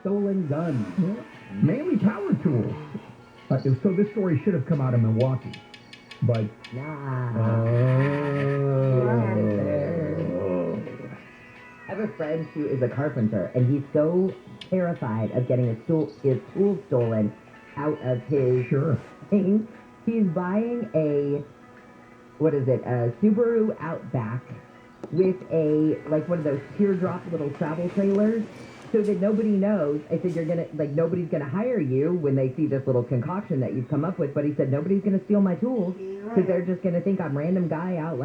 stolen guns. Yeah. Mainly power tools. So this story should have come out of Milwaukee. But... I have a friend who is a carpenter, and he's so terrified of getting his tools stolen out of his thing. He's buying a Subaru Outback with one of those teardrop little travel trailers, so that nobody knows. I said, nobody's gonna hire you when they see this little concoction that you've come up with, but he said, nobody's gonna steal my tools, because they're just gonna think I'm a random guy out,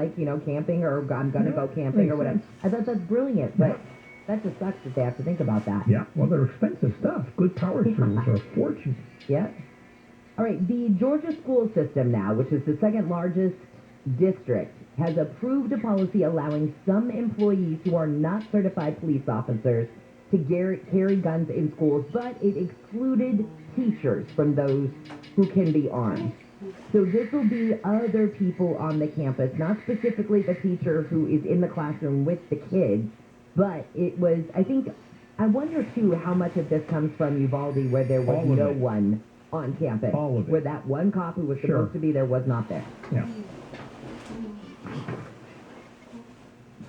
camping, or I'm gonna go camping, or whatever. I thought that's brilliant, but that just sucks that they have to think about that. Yeah, well, they're expensive stuff. Good power tools are a fortune. Yeah. All right, the Georgia school system now, which is the second largest district, has approved a policy allowing some employees who are not certified police officers to carry guns in schools, but it excluded teachers from those who can be armed. So this will be other people on the campus, not specifically the teacher who is in the classroom with the kids, but it was, I wonder too how much of this comes from Uvalde, where there was no one on campus. All of it. Where that one cop who was supposed to be there was not there. Yeah.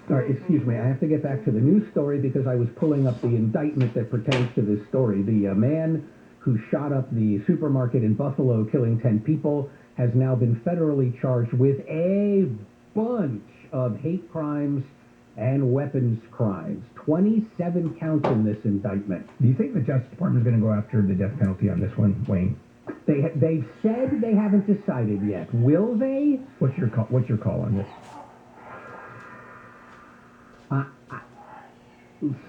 All right, excuse me, I have to get back to the news story because I was pulling up the indictment that pertains to this story. The man who shot up the supermarket in Buffalo, killing 10 people, has now been federally charged with a bunch of hate crimes and weapons crimes. 27 counts in this indictment. Do you think the Justice Department is going to go after the death penalty on this one, Wayne? They've said they haven't decided yet. Will they? What's your call on this?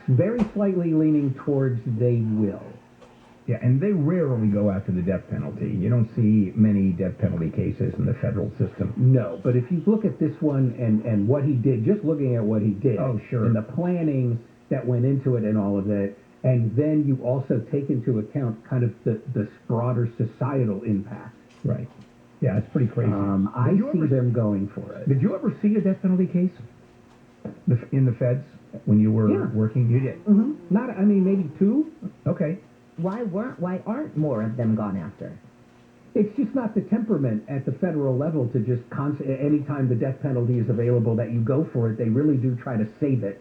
Very slightly leaning towards they will. Yeah, and they rarely go after the death penalty. You don't see many death penalty cases in the federal system. No, but if you look at this one and what he did, just looking at what he did, and the planning that went into it and all of it, and then you also take into account kind of the broader societal impact. Right. Yeah, it's pretty crazy. I see them going for it. Did you ever see a death penalty case in the feds when you were working? You did? Mm-hmm. Maybe two. Okay. Why aren't more of them gone after? It's just not the temperament at the federal level to just anytime the death penalty is available that you go for it. They really do try to save it.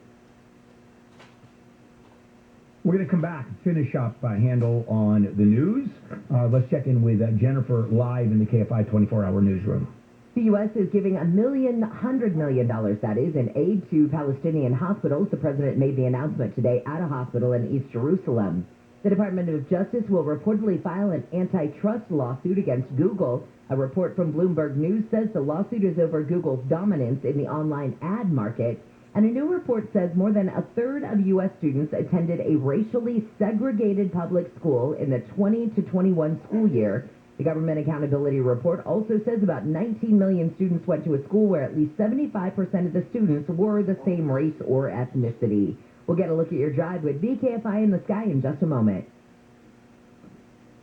We're going to come back and finish up a handle on the news. Let's check in with Jennifer live in the KFI 24-hour newsroom. The U.S. is giving $100 million, that is, in aid to Palestinian hospitals. The president made the announcement today at a hospital in East Jerusalem. The Department of Justice will reportedly file an antitrust lawsuit against Google. A report from Bloomberg News says the lawsuit is over Google's dominance in the online ad market. And a new report says more than a third of U.S. students attended a racially segregated public school in the 20 to 21 school year. The Government Accountability Report also says about 19 million students went to a school where at least 75% of the students were the same race or ethnicity. We'll get a look at your drive with BKFI in the Sky in just a moment.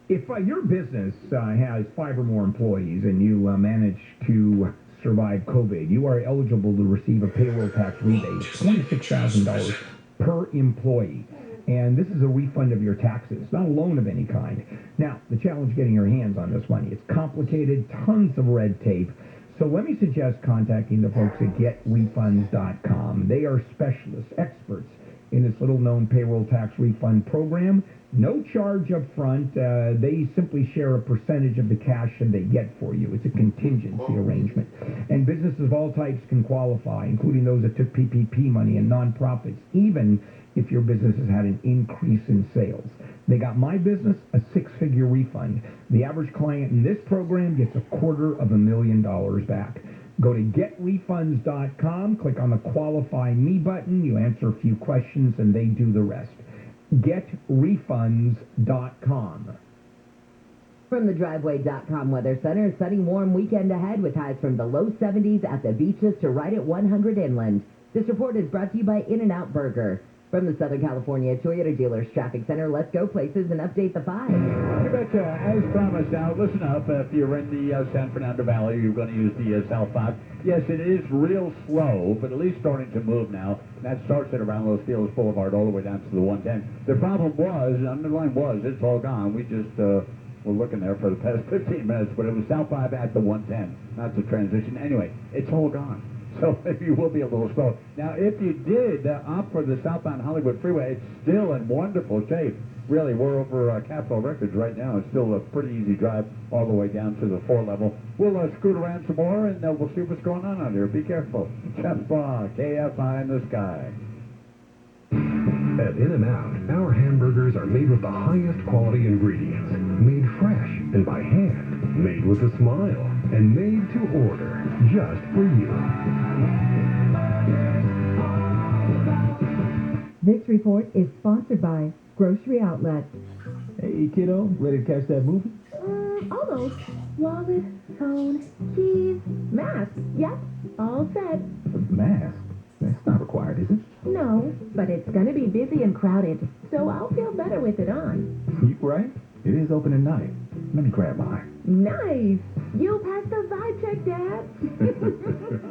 If your business has 5 or more employees and you manage to survive COVID, you are eligible to receive a payroll tax rebate of $26,000 per employee. And this is a refund of your taxes, not a loan of any kind. Now, the challenge getting your hands on this money. It's complicated, tons of red tape. So let me suggest contacting the folks at GetRefunds.com. They are specialists, experts in this little-known payroll tax refund program. No charge up front. They simply share a percentage of the cash that they get for you. It's a contingency arrangement. And businesses of all types can qualify, including those that took PPP money and nonprofits, even if your business has had an increase in sales. They got my business a 6-figure refund. The average client in this program gets $250,000 back. Go to GetRefunds.com, click on the Qualify Me button, you answer a few questions, and they do the rest. GetRefunds.com. From the Driveway.com Weather Center, sunny, warm weekend ahead with highs from the low 70s at the beaches to right at 100 inland. This report is brought to you by In-N-Out Burger. From the Southern California Toyota Dealers Traffic Center, let's go places and update the 5. You betcha. As promised, now listen up. If you're in the San Fernando Valley, you're going to use the South 5. Yes, it is real slow, but at least starting to move now. That starts at around Los Feliz Boulevard all the way down to the 110. The problem was, the underline was, it's all gone. We just were looking there for the past 15 minutes, but it was South 5 at the 110, not the transition. Anyway, it's all gone. So maybe you will be a little slow. Now, if you did opt for the southbound Hollywood Freeway, it's still in wonderful shape. Really, we're over Capitol Records right now. It's still a pretty easy drive all the way down to the 4 level. We'll scoot around some more, and we'll see what's going on out here. Be careful. Jeff Baugh, KFI in the sky. At In-N-Out, our hamburgers are made with the highest quality ingredients, made fresh and by hand, made with a smile, and made to order just for you. This report is sponsored by Grocery Outlet. Hey, kiddo, ready to catch that movie? Almost. Wallet, phone, keys, mask. Yep, all set. Mask? That's not required, is it? No, but it's gonna be busy and crowded, so I'll feel better with it on. You right. It is open at night. Let me grab mine. Nice. You passed the vibe check, Dad.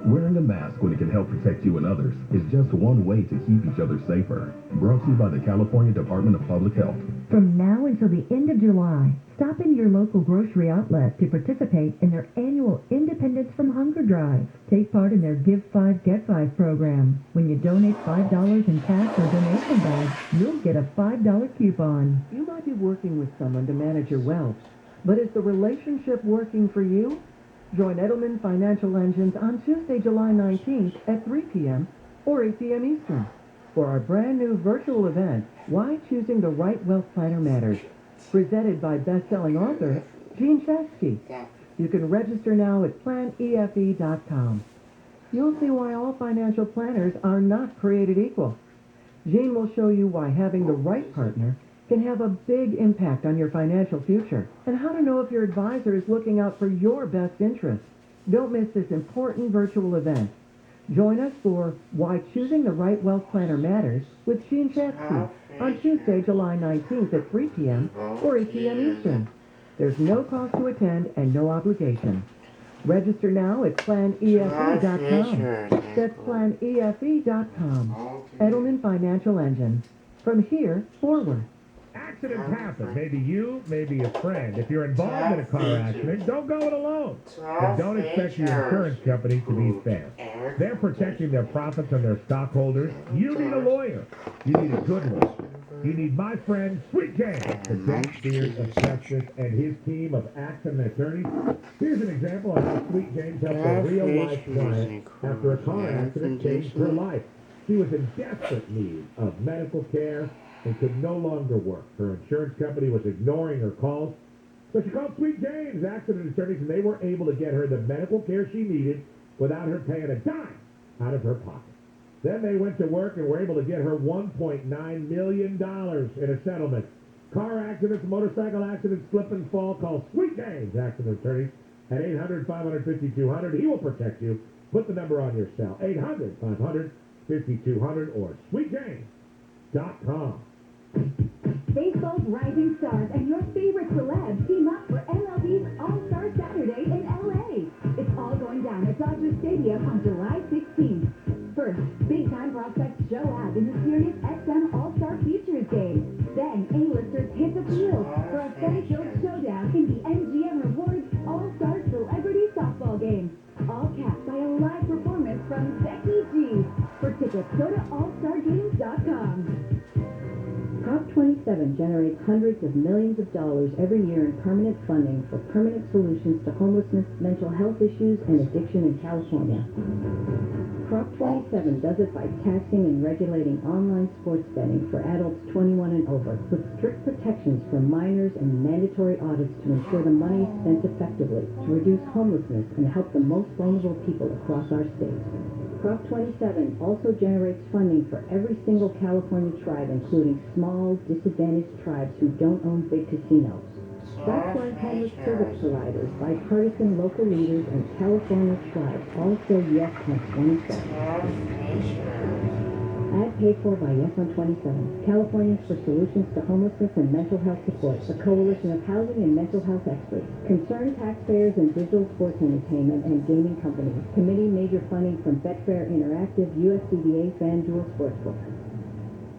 Wearing a mask when it can help protect you and others is just one way to keep each other safer. Brought to you by the California Department of Public Health. From now until the end of July, stop in your local grocery outlet to participate in their annual Independence from Hunger Drive. Take part in their Give 5, Get 5 program. When you donate $5 in cash or donation bag, you'll get a $5 coupon. You might be working with someone to manage your wealth, but is the relationship working for you? Join Edelman Financial Engines on Tuesday, July 19th at 3 p.m. or 8 p.m. Eastern for our brand new virtual event, Why Choosing the Right Wealth Planner Matters, presented by best-selling author Gene Chesky. You can register now at planefe.com. You'll see why all financial planners are not created equal. Gene will show you why having the right partner can have a big impact on your financial future, and how to know if your advisor is looking out for your best interests. Don't miss this important virtual event. Join us for Why Choosing the Right Wealth Planner Matters with Gene Chesky on Tuesday, July 19th at 3 p.m. or 8 p.m. Eastern. There's no cost to attend and no obligation. Register now at planefe.com. That's planefe.com. Edelman Financial Engine. From here forward. Accidents happen. Maybe you, maybe a friend. If you're involved in a car accident, don't go it alone. And don't expect your insurance company to be fair. They're protecting their profits and their stockholders. You need a lawyer. You need a good one. You need my friend, Sweet James, the James Spears of Texas and his team of Acumin attorneys. Here's an example of how Sweet James helped a real-life client after a car accident changed her life. She was in desperate need of medical care and could no longer work. Her insurance company was ignoring her calls, so she called Sweet James, accident attorneys, and they were able to get her the medical care she needed without her paying a dime out of her pocket. Then they went to work and were able to get her $1.9 million in a settlement. Car accidents, motorcycle accidents, slip and fall, call Sweet James, accident attorneys, at 800-500-5200. He will protect you. Put the number on your cell, 800-500-5200 or sweetjames.com. Baseball's rising stars and your favorite celebs team up for MLB's All-Star Saturday in L.A. It's all going down at Dodger Stadium on July 16th. First, big-time prospects show out in the Sirius XM All-Star Features game. Then, A-listers hit the field for a fan-filled showdown in the MGM Rewards All-Star Celebrity Softball game. All capped by a live performance from Becky G. For tickets, go to allstargames.com. Prop 27 generates hundreds of millions of dollars every year in permanent funding for permanent solutions to homelessness, mental health issues, and addiction in California. Prop 27 does it by taxing and regulating online sports betting for adults 21 and over, with strict protections for minors and mandatory audits to ensure the money is spent effectively to reduce homelessness and help the most vulnerable people across our state. Prop 27 also generates funding for every single California tribe, including small, disadvantaged tribes who don't own big casinos. That's why homeless service providers, bipartisan local leaders, and California tribes all say yes on 27. Ad paid for by Yes on 27. Californians for Solutions to Homelessness and Mental Health Support. A coalition of housing and mental health experts. Concerned taxpayers and digital sports entertainment and gaming companies. Committee major funding from Betfair Interactive, USCBA, FanDuel Sportsbook.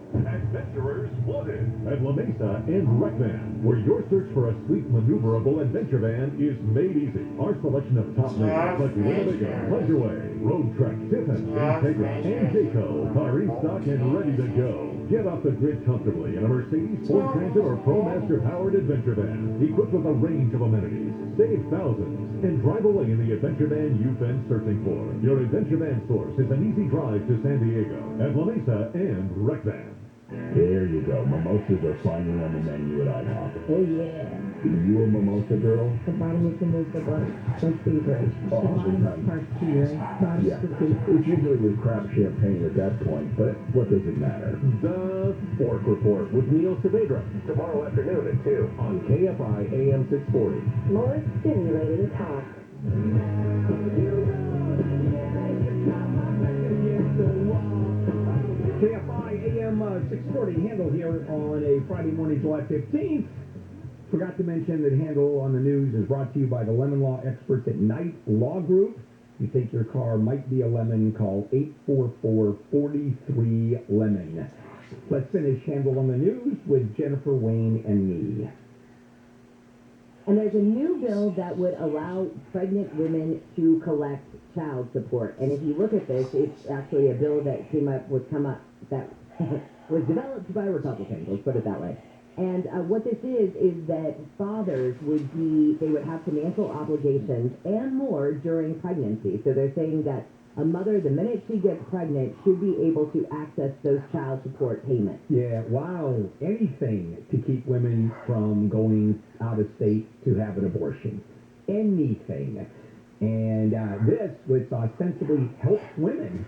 Adventurers wanted at La Mesa and Rec Van, where your search for a sweet, maneuverable adventure van is made easy. Our selection of top names like Winnebago, Pleasureway, Road Trek, Tiffin, Integra, and Jayco are in stock and ready to go. Get off the grid comfortably in a Mercedes, Ford Transit, or ProMaster-powered adventure van, equipped with a range of amenities. Save thousands and drive away in the adventure van you've been searching for. Your adventure van source is an easy drive to San Diego at La Mesa and Rec Van. There you go. Mimosas are finally on the menu at IHOP. Oh, yeah. Are you a mimosa girl? The bottom of the mimosa bun. My favorite. Oh, Bottom part two, right? Bottom yeah. cookie. It's usually with crap champagne at that point, but what does it matter? The Fork Report with Neil Saavedra. Tomorrow afternoon at 2 on KFI AM 640. More stimulating talk. KFI AM 640 Handle here on a Friday morning, July 15th. Forgot to mention that Handle on the News is brought to you by the Lemon Law experts at Knight Law Group. If you think your car might be a lemon, call 844-43-LEMON. Let's finish Handle on the News with Jennifer, Wayne, and me. And there's a new bill that would allow pregnant women to collect child support. And if you look at this, it's actually a bill that was developed by Republicans, let's put it that way. And what this is that fathers would have financial obligations and more during pregnancy. So they're saying that a mother, the minute she gets pregnant, should be able to access those child support payments. Yeah, wow. Anything to keep women from going out of state to have an abortion. Anything. And this, which ostensibly helps women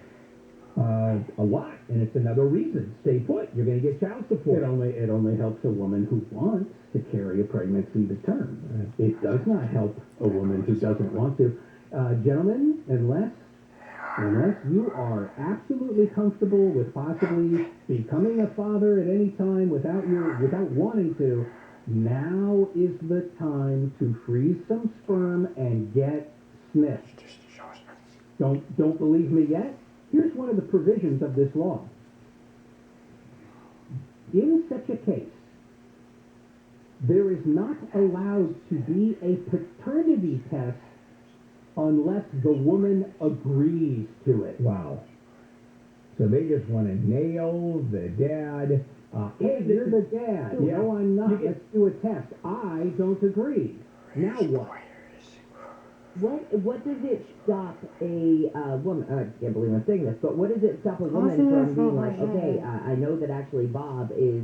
a lot, and it's another reason. Stay put. You're going to get child support. It only helps a woman who wants to carry a pregnancy to term. It does not help a woman who doesn't want to. Gentlemen, unless you are absolutely comfortable with possibly becoming a father at any time without wanting to, now is the time to freeze some sperm and get sniffed. Don't believe me yet? Here's one of the provisions of this law. In such a case, there is not allowed to be a paternity test unless the woman agrees to it. Wow. So they just want to nail the dad. Hey, you're the dad. Yeah. No, I'm not. Let's do a test. I don't agree. Now what? What does it stop a woman? I can't believe I'm saying this, but what does it stop a woman from being like, okay, I know that actually Bob is,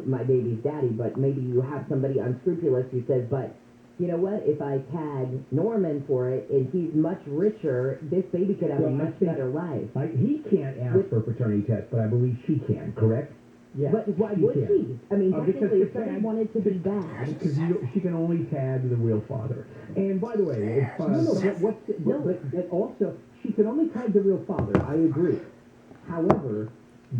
my baby's daddy, but maybe you have somebody unscrupulous who says, but you know what? If I tag Norman for it and he's much richer, this baby could have a much better life. He can't ask for a paternity test, but I believe she can, correct? Yeah. But why would she? I mean, technically, if somebody wanted to be bad. Because she can only tag the real father. And by the way, if... but also, she can only tag the real father. I agree. However,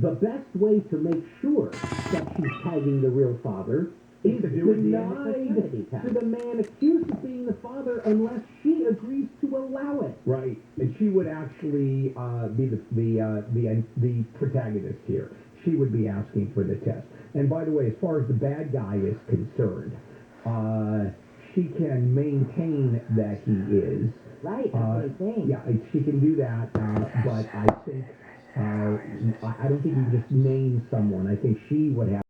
the best way to make sure that she's tagging the real father is denied to the man accused of being the father unless she agrees to allow it. Right. And she would actually be the protagonist here. She would be asking for the test. And by the way, as far as the bad guy is concerned, she can maintain that he is. Right, that's what I'm saying. Yeah, she can do that, but I think, I don't think you just name someone. I think she would have